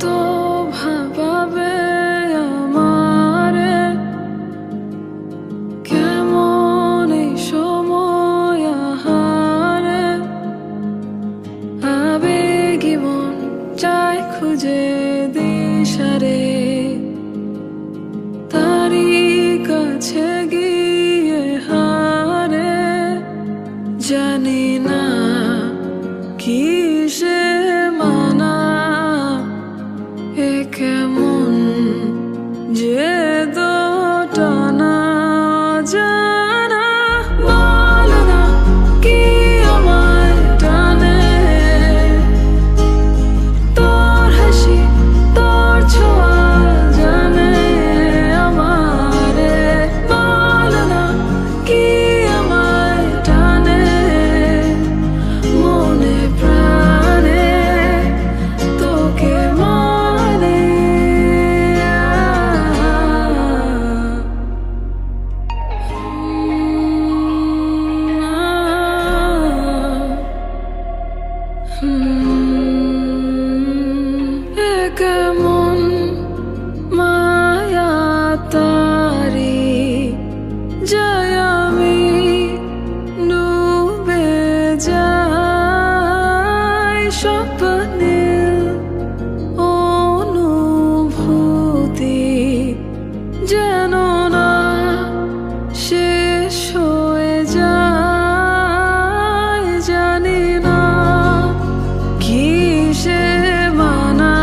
কত ভাবাবে আমারে, কেমন এই সময় আহারে, আবেগী মন চায় খুঁজে দিশারে, তারি কাছে গিয়ে হারে, জানি না কিসে মানা, এ কেমন যে দোটানা জানা, বলো না কি আমায় টানে, তোর হাসি তোর ছোঁয়া জানে আমারে, বলো না কি আমায় টানে, মনে প্রাণে তোকে মানে। এ কেমন মায়া তারি, যাই আমি ডুবে যাই স্বপ্নের অনুভূতি, যেন না শেষ হয়ে যায়, জানি না কিসে মানা,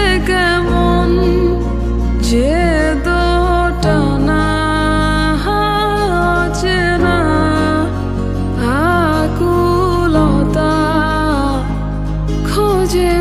এ কেমন যে দোটানা চেনা, আকুলতা খোঁজে